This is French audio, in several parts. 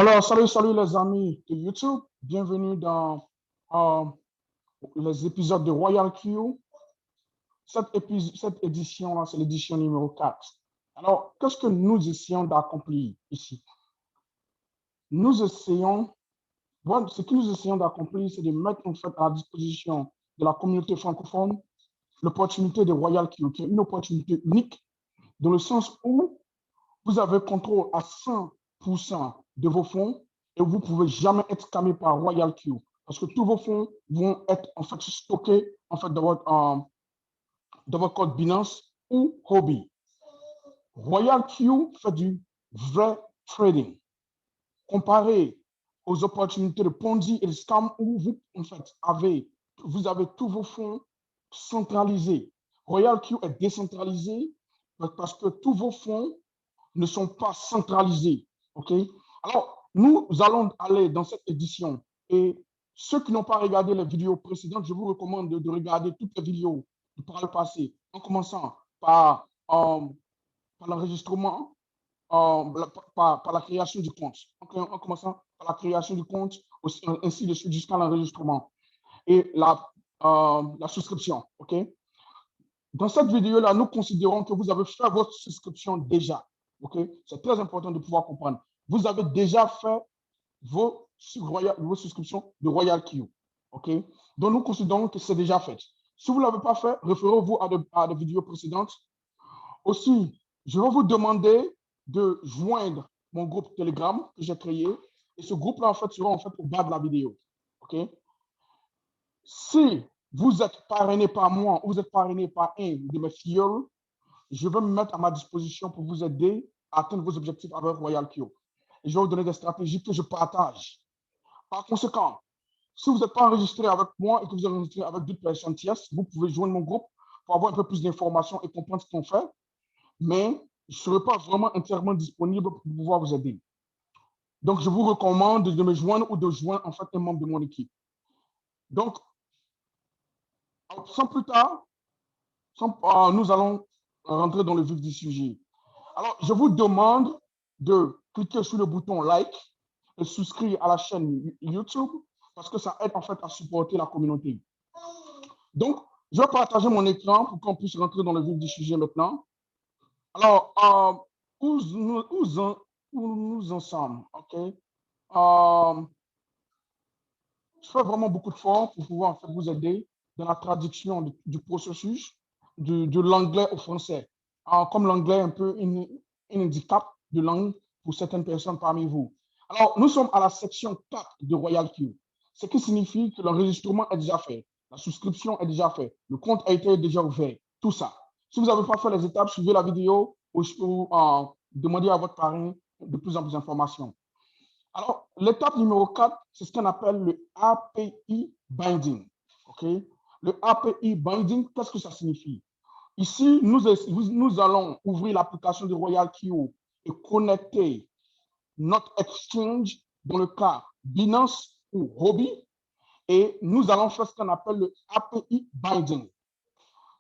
Alors, salut les amis de YouTube. Bienvenue dans euh, les épisodes de Royal Q. Cette édition-là, c'est l'édition numéro 4. Alors, qu'est-ce que nous essayons d'accomplir ici? Ce que nous essayons d'accomplir, c'est de mettre en fait à la disposition de la communauté francophone l'opportunité de Royal Q, qui est une opportunité unique, dans le sens où vous avez contrôle à 100% de vos fonds et vous ne pouvez jamais être scamé par Royal Q parce que tous vos fonds vont être en fait stockés en fait dans votre code Binance ou Hobby. Royal Q fait du vrai trading comparé aux opportunités de Ponzi et de scam où vous en fait vous avez tous vos fonds centralisés. Royal Q est décentralisé parce que tous vos fonds ne sont pas centralisés. OK? Alors, nous allons aller dans cette édition et ceux qui n'ont pas regardé les vidéos précédentes, je vous recommande de regarder toutes les vidéos par le passé, en commençant par l'enregistrement, par la création du compte. En commençant par la création du compte, ainsi de suite jusqu'à l'enregistrement et la souscription. OK? Dans cette vidéo-là, nous considérons que vous avez fait votre souscription déjà. Okay? C'est très important de pouvoir comprendre. Vous avez déjà fait vos souscriptions de Royal Q. Okay? Donc, nous considérons que c'est déjà fait. Si vous ne l'avez pas fait, référez-vous à des vidéos précédentes. Aussi, je vais vous demander de joindre mon groupe Telegram que j'ai créé. Et ce groupe-là, en fait, sera en fait au bas de la vidéo. Okay? Si vous êtes parrainé par moi ou vous êtes parrainé par un de mes filleuls, je vais me mettre à ma disposition pour vous aider à atteindre vos objectifs avec Royal Q. Et je vais vous donner des stratégies que je partage. Par conséquent, si vous n'êtes pas enregistré avec moi et que vous êtes enregistré avec d'autres personnes tierces, vous pouvez joindre mon groupe pour avoir un peu plus d'informations et comprendre ce qu'on fait. Mais je ne serai pas vraiment entièrement disponible pour pouvoir vous aider. Donc, je vous recommande de me joindre ou de joindre en fait un membre de mon équipe. Donc, sans plus tard, nous allons rentrer dans le vif du sujet. Alors, je vous demande de cliquer sur le bouton like et souscrire à la chaîne YouTube parce que ça aide en fait à supporter la communauté. Donc, je vais partager mon écran pour qu'on puisse rentrer dans le vif du sujet maintenant. Alors, où nous en sommes, OK? Je fais vraiment beaucoup d'efforts pour pouvoir en fait vous aider dans la traduction du processus de l'anglais au français. Comme l'anglais est un peu un handicap de langue pour certaines personnes parmi vous. Alors, nous sommes à la section 4 de Royal Q, ce qui signifie que l'enregistrement est déjà fait, la souscription est déjà faite, le compte a été déjà ouvert, tout ça. Si vous n'avez pas fait les étapes, suivez la vidéo ou demandez à votre parrain de plus en plus d'informations. Alors, l'étape numéro 4, c'est ce qu'on appelle le API binding. Okay? Le API binding, qu'est-ce que ça signifie? Ici, nous allons ouvrir l'application de Royal Q et connecter notre exchange, dans le cas Binance ou Hobby, et nous allons faire ce qu'on appelle le API binding.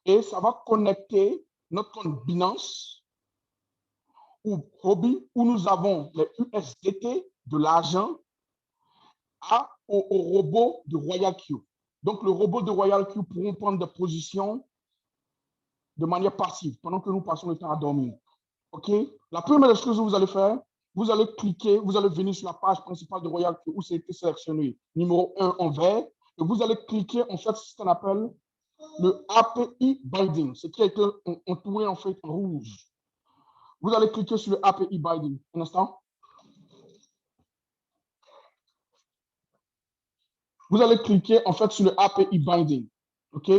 Et ça va connecter notre compte Binance ou Hobby, où nous avons les USDT, de l'argent, au robot de Royal Q. Donc, le robot de Royal Q pourront prendre des positions de manière passive pendant que nous passons le temps à dormir. OK? La première chose que vous allez faire, vous allez cliquer, vous allez venir sur la page principale de Royal Q où c'est été sélectionné numéro 1 en vert et vous allez cliquer en fait ce qu'on appelle le API binding, ce qui a été entouré en fait en rouge. Vous allez cliquer sur le API binding. Un instant. Vous allez cliquer en fait sur le API binding. OK?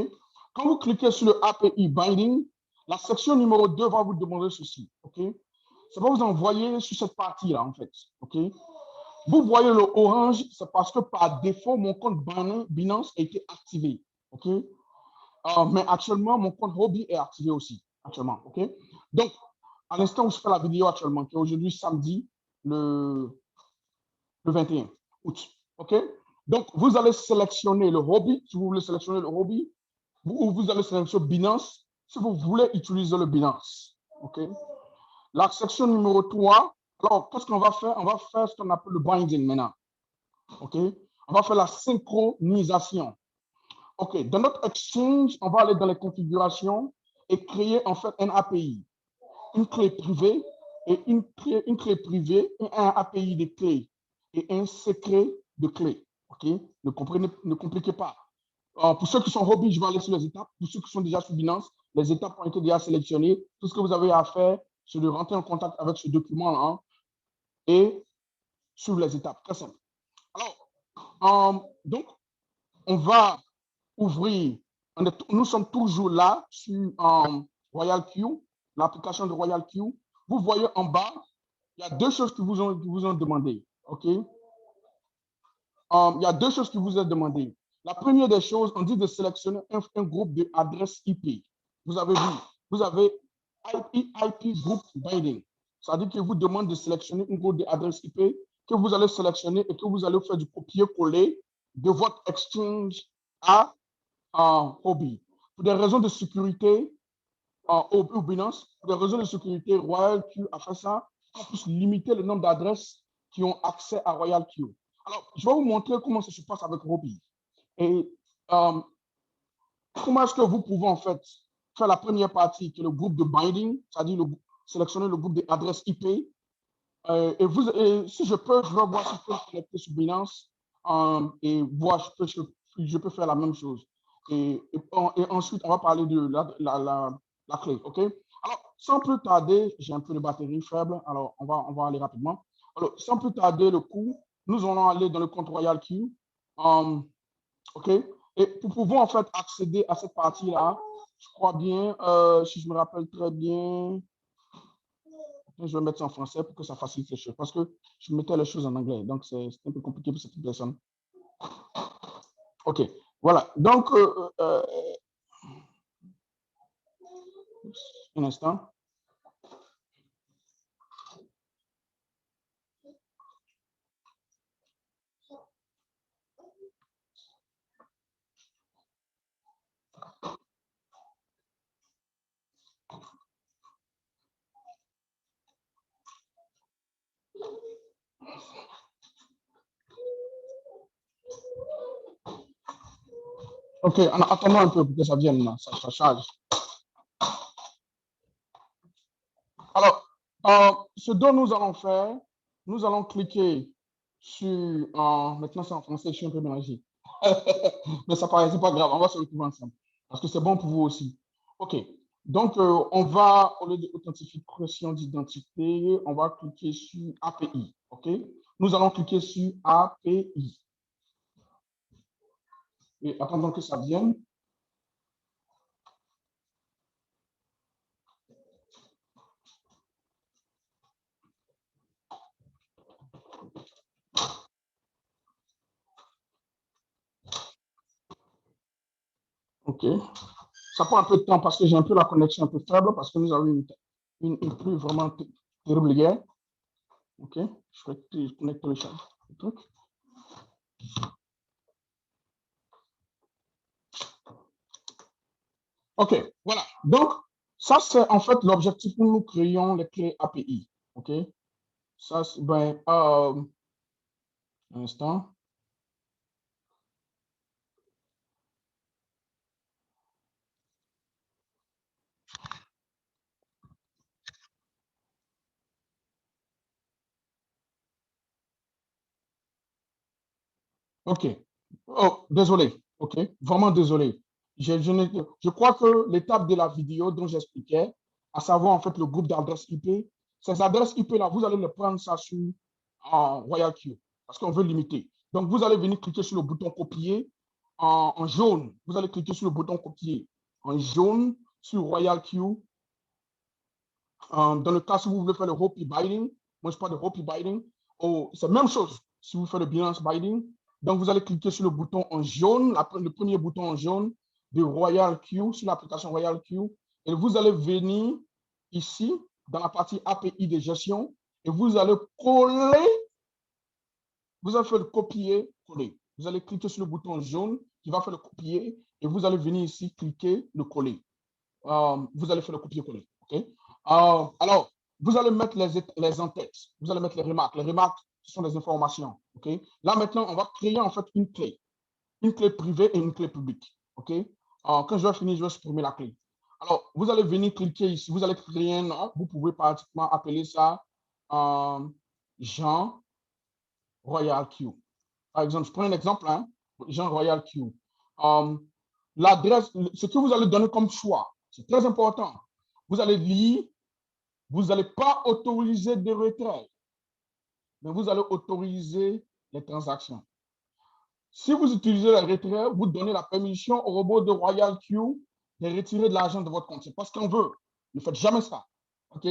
Quand vous cliquez sur le API binding, la section numéro 2 va vous demander ceci. OK? Ça va vous envoyer sur cette partie-là, en fait. OK? Vous voyez le orange, c'est parce que par défaut, mon compte Binance a été activé. OK? Mais actuellement, mon compte Hobby est activé aussi. Actuellement. OK? Donc, à l'instant où je fais la vidéo actuellement, qui est aujourd'hui samedi, le 21 août. OK? Donc, vous allez sélectionner le Hobby, si vous voulez sélectionner le Hobby, vous allez sélectionner Binance, si vous voulez utiliser le Binance. OK? La section numéro 3, Alors, qu'est-ce qu'on va faire? On va faire ce qu'on appelle le binding maintenant. OK? On va faire la synchronisation. OK. Dans notre Exchange, on va aller dans les configurations et créer en fait un API, une clé privée et une clé privée et un API de clé et un secret de clé. OK? Ne compliquez pas. Pour ceux qui sont hobby, je vais aller sur les étapes. Pour ceux qui sont déjà sur Binance, les étapes ont été déjà sélectionnées. Tout ce que vous avez à faire, c'est de rentrer en contact avec ce document-là hein, et suivre les étapes. Très simple. Alors, donc, on va ouvrir. Nous sommes toujours là sur RoyalQ, l'application de RoyalQ. Vous voyez en bas, il y a deux choses qui vous ont demandé. OK? Il y a deux choses qui vous ont demandé. La première des choses, on dit de sélectionner un groupe d'adresses IP. Vous avez vu, vous avez IP Group Binding. Ça veut dire qu'il vous demande de sélectionner un groupe d'adresses IP que vous allez sélectionner et que vous allez faire du copier-coller de votre exchange à Hobby. Pour des raisons de sécurité, au Binance, pour des raisons de sécurité, RoyalQ a fait ça pour puisse limiter le nombre d'adresses qui ont accès à RoyalQ. Alors, je vais vous montrer comment ça se passe avec Hobby. Et comment est-ce que vous pouvez en fait faire la première partie, qui est le groupe de binding, c'est-à-dire sélectionner le groupe d'adresses IP. Et si je peux, je vais voir si je peux connecter sur Binance et voir si je peux faire la même chose. Et ensuite, on va parler de la clé. OK? Alors, sans plus tarder, j'ai un peu de batterie faible, alors on va aller rapidement. Alors, sans plus tarder le coup, nous allons aller dans le compte RoyalQ. OK? Et pour pouvoir en fait accéder à cette partie-là, je crois bien, si je me rappelle très bien, je vais mettre ça en français pour que ça facilite les choses, parce que je mettais les choses en anglais, donc c'est un peu compliqué pour cette personne. OK, voilà. Donc, un instant. OK, attendons un peu pour que ça vienne, là. Ça charge. Alors, ce dont nous allons faire, nous allons cliquer sur, maintenant c'est en français, je suis un peu mélangé. Mais ça paraît, c'est pas grave, on va se retrouver ensemble. Parce que c'est bon pour vous aussi. OK. Donc, on va, au lieu d'authentification d'identité, on va cliquer sur API. OK. Nous allons cliquer sur API. Et attendons que ça vienne. OK. Ça prend un peu de temps parce que j'ai un peu la connexion un peu faible parce que nous avons une pluie vraiment terrible hier. OK. Je vais connecter le truc. OK, voilà. Donc, ça, c'est en fait l'objectif où nous créons les clés API. OK. Ça, c'est, un instant. OK. Oh, désolé. OK. Vraiment désolé. Je crois que l'étape de la vidéo dont j'expliquais, à savoir en fait le groupe d'adresses IP, ces adresses IP-là, vous allez les prendre ça sur RoyalQ parce qu'on veut limiter. Donc, vous allez venir cliquer sur le bouton copier en jaune. Vous allez cliquer sur le bouton copier en jaune sur RoyalQ. Dans le cas si vous voulez faire le Hopi Binding, moi je parle de Hopi Binding, c'est la même chose si vous faites le Binance Binding. Donc vous allez cliquer sur le bouton en jaune, le premier bouton en jaune de RoyalQ, sur l'application RoyalQ, et vous allez venir ici dans la partie API de gestion et vous allez coller, vous allez faire le copier-coller. Vous allez cliquer sur le bouton jaune qui va faire le copier et vous allez venir ici cliquer le coller. Vous allez faire le copier-coller. OK? Alors, vous allez mettre les en-têtes, vous allez mettre les remarques. Les remarques, ce sont des informations. Okay? Là, maintenant, on va créer en fait une clé privée et une clé publique. Okay? Quand je vais finir, je vais supprimer la clé. Alors, vous allez venir cliquer ici, vous allez créer un nom. Vous pouvez pratiquement appeler ça Jean Royal Q. Par exemple, je prends un exemple, hein, Jean Royal Q. L'adresse, ce que vous allez donner comme choix, c'est très important. Vous allez lire, vous n'allez pas autoriser des retraits, mais vous allez autoriser les transactions. Si vous utilisez les retraits, vous donnez la permission au robot de Royal Q de retirer de l'argent de votre compte. C'est parce qu'on veut. Ne faites jamais ça. OK?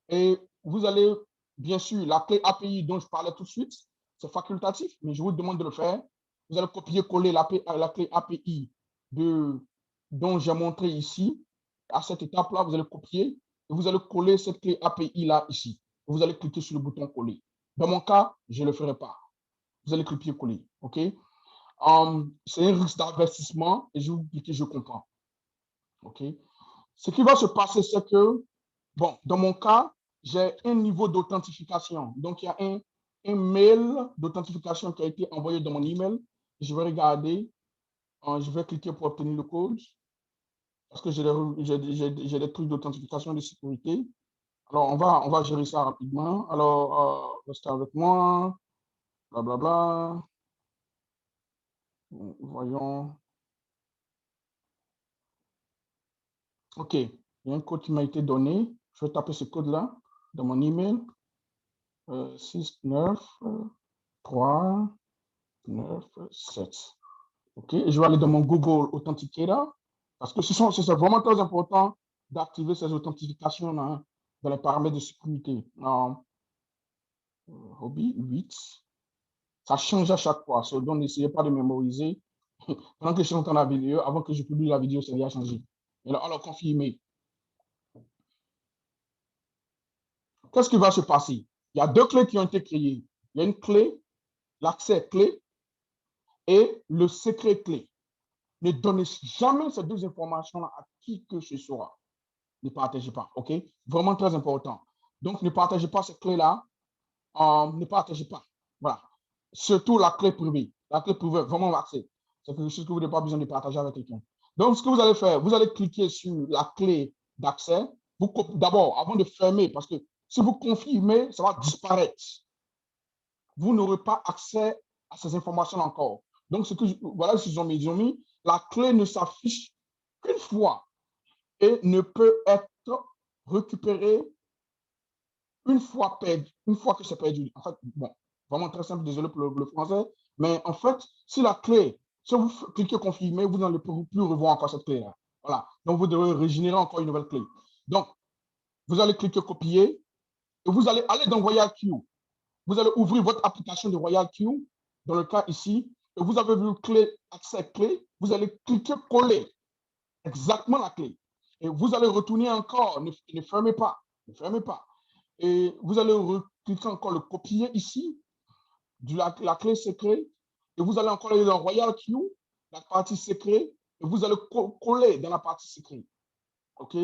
Et vous allez, bien sûr, la clé API dont je parlais tout de suite, c'est facultatif, mais je vous demande de le faire. Vous allez copier-coller la clé API dont j'ai montré ici. À cette étape-là, vous allez copier et vous allez coller cette clé API-là ici. Vous allez cliquer sur le bouton coller. Dans mon cas, je ne le ferai pas. Vous allez copier-coller. OK? C'est un risque d'investissement et je vous dis que je comprends. OK? Ce qui va se passer, c'est que, bon, dans mon cas, j'ai un niveau d'authentification. Donc, il y a un mail d'authentification qui a été envoyé dans mon email. Je vais regarder. Je vais cliquer pour obtenir le code parce que j'ai des trucs d'authentification de sécurité. Alors, on va gérer ça rapidement. Alors, restez avec moi. Blablabla. Voyons. OK. Il y a un code qui m'a été donné. Je vais taper ce code-là dans mon email. 6, 9, 3, 9, 7. OK. Et je vais aller dans mon Google Authenticator parce que c'est vraiment très important d'activer ces authentifications dans les paramètres de sécurité. Hobby 8. Ça change à chaque fois. Donc, n'essayez pas de mémoriser. Pendant que je suis en train de la vidéo, avant que je publie la vidéo, ça va changer. Alors, confirmer. Qu'est-ce qui va se passer? Il y a deux clés qui ont été créées. Il y a une clé, l'accès clé et le secret clé. Ne donnez jamais ces deux informations-là à qui que ce soit. Ne partagez pas, OK? Vraiment très important. Donc, ne partagez pas cette clé-là. Ne partagez pas. Voilà. Surtout la clé privée. La clé privée, vraiment l'accès. C'est quelque chose que vous n'avez pas besoin de partager avec quelqu'un. Donc, ce que vous allez faire, vous allez cliquer sur la clé d'accès. D'abord, avant de fermer, parce que si vous confirmez, ça va disparaître. Vous n'aurez pas accès à ces informations encore. Donc, voilà ce qu'ils ont mis. La clé ne s'affiche qu'une fois et ne peut être récupérée une fois que c'est perdu. En fait, bon, vraiment très simple, désolé pour le français, mais en fait, si vous cliquez confirmer, vous n'allez plus revoir encore cette clé-là. Voilà. Donc, vous devez régénérer encore une nouvelle clé. Donc, vous allez cliquer copier et vous allez aller dans Royal Q. Vous allez ouvrir votre application de Royal Q, dans le cas ici, et vous avez vu clé, accès clé, vous allez cliquer coller exactement la clé. Et vous allez retourner encore, ne fermez pas, ne fermez pas. Et vous allez cliquer encore le copier ici, la clé secret, et vous allez encore aller dans Royal Q, la partie secret, et vous allez coller dans la partie secret. OK?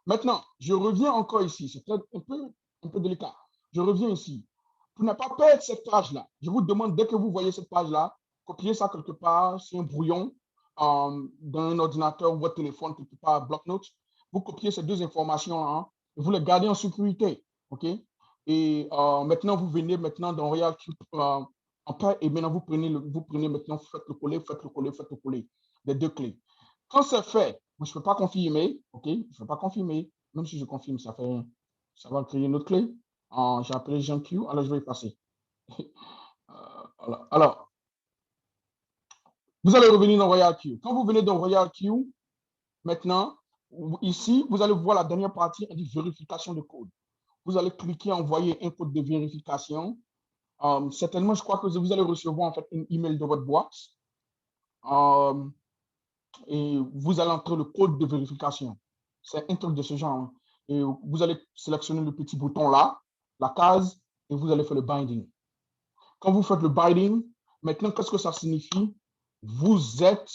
Maintenant, je reviens encore ici, c'est peut-être un peu délicat. Je reviens ici. Pour ne pas perdre cette page-là, je vous demande, dès que vous voyez cette page-là, copiez ça quelque part sur un brouillon, dans un ordinateur ou votre téléphone, quelque part, bloc-notes. Vous copiez ces deux informations, hein, et vous les gardez en sécurité. OK? Et maintenant, vous venez maintenant dans Royal Q et maintenant, vous prenez maintenant, faites le coller, les deux clés. Quand c'est fait, moi, je ne peux pas confirmer, OK? Je ne peux pas confirmer. Même si je confirme, ça va créer une autre clé. J'ai appelé Jean Q, alors je vais y passer. Alors, vous allez revenir dans Royal Q. Quand vous venez dans Royal Q, maintenant, ici, vous allez voir la dernière partie, elle dit vérification de code. Vous allez cliquer envoyer un code de vérification. Certainement, je crois que vous allez recevoir en fait un email de votre boîte. Et vous allez entrer le code de vérification. C'est un truc de ce genre. Hein. Et vous allez sélectionner le petit bouton là, la case, et vous allez faire le binding. Quand vous faites le binding, maintenant, qu'est-ce que ça signifie? Vous êtes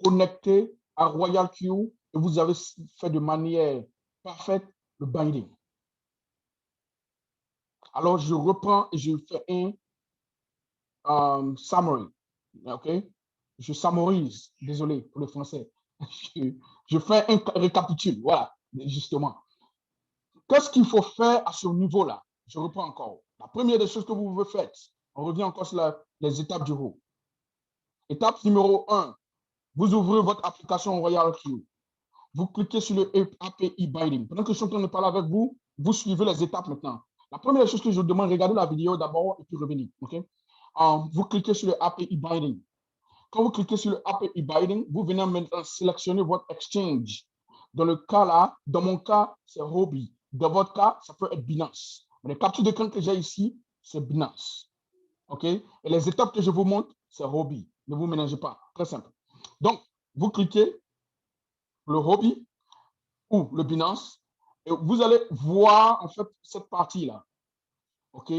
connecté à Royal Q et vous avez fait de manière parfaite le binding. Alors, je reprends et je fais un summary. OK? Je summarise. Désolé pour le français. Je fais un récapitule. Voilà, justement. Qu'est-ce qu'il faut faire à ce niveau-là? Je reprends encore. La première des choses que vous pouvez faire, on revient encore sur les étapes du haut. Étape numéro 1, vous ouvrez votre application Royal Q. Vous cliquez sur le API Binding. Pendant que je suis en train de parler avec vous, vous suivez les étapes maintenant. La première chose que je vous demande, regardez la vidéo d'abord et puis revenez. Okay? Vous cliquez sur le API Binding. Quand vous cliquez sur le API Binding, vous venez maintenant sélectionner votre exchange. Dans le cas là, dans mon cas, c'est Huobi. Dans votre cas, ça peut être Binance. Mais les captures d'écran que j'ai ici, c'est Binance. OK? Et les étapes que je vous montre, c'est Huobi. Ne vous mélangez pas. Très simple. Donc, vous cliquez le Huobi ou le Binance et vous allez voir en fait cette partie-là. OK?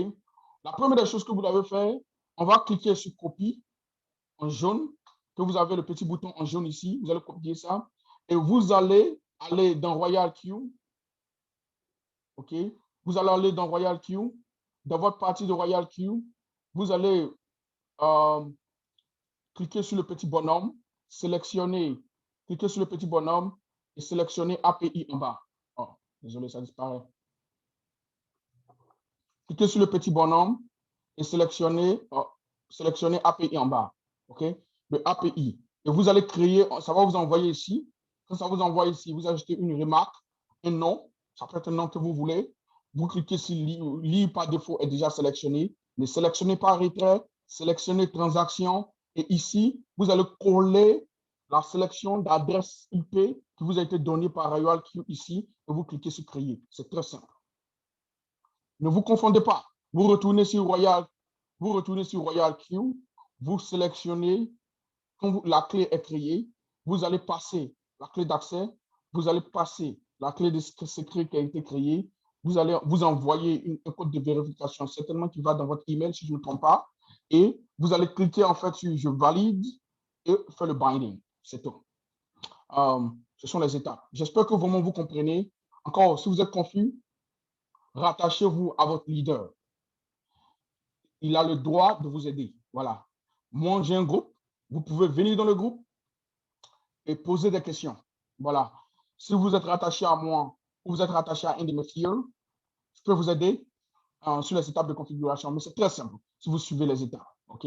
La première des choses que vous devez faire, on va cliquer sur copie en jaune, que vous avez le petit bouton en jaune ici. Vous allez copier ça et vous allez aller dans Royal Q. OK? Vous allez aller dans Royal Q. Dans votre partie de Royal Q, vous allez cliquez sur le petit bonhomme, sélectionnez, cliquez sur le petit bonhomme et sélectionnez API en bas. Oh, désolé, ça disparaît. Cliquez sur le petit bonhomme et sélectionnez API en bas. OK? Le API. Et vous allez créer, ça va vous envoyer ici. Quand ça vous envoie ici, vous ajoutez une remarque, un nom, ça peut être un nom que vous voulez. Vous cliquez sur lire par défaut est déjà sélectionné. Ne sélectionnez pas retrait, sélectionnez transaction. Et ici, vous allez coller la sélection d'adresse IP qui vous a été donnée par RoyalQ ici et vous cliquez sur créer. C'est très simple. Ne vous confondez pas. Vous retournez sur RoyalQ, vous sélectionnez, quand la clé est créée, vous allez passer la clé d'accès, vous allez passer la clé de secret qui a été créée, vous allez vous envoyer un code de vérification, certainement qui va dans votre email si je ne me trompe pas, et vous allez cliquer en fait sur je valide et faire le binding. C'est tout. Ce sont les étapes. J'espère que vraiment vous comprenez. Encore, si vous êtes confus, rattachez-vous à votre leader. Il a le droit de vous aider. Voilà. Moi, j'ai un groupe. Vous pouvez venir dans le groupe et poser des questions. Voilà. Si vous êtes rattaché à moi ou vous êtes rattaché à un de mes filles, je peux vous aider sur les étapes de configuration. Mais c'est très simple si vous suivez les étapes. OK?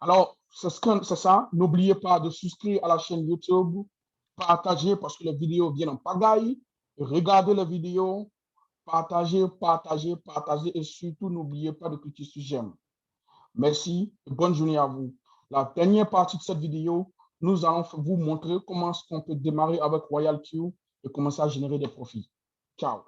Alors, c'est ça. N'oubliez pas de souscrire à la chaîne YouTube, partager parce que les vidéos viennent en pagaille. Regardez les vidéos, partagez et surtout n'oubliez pas de cliquer sur j'aime. Merci et bonne journée à vous. La dernière partie de cette vidéo, nous allons vous montrer comment on peut démarrer avec RoyalQ et commencer à générer des profits. Ciao.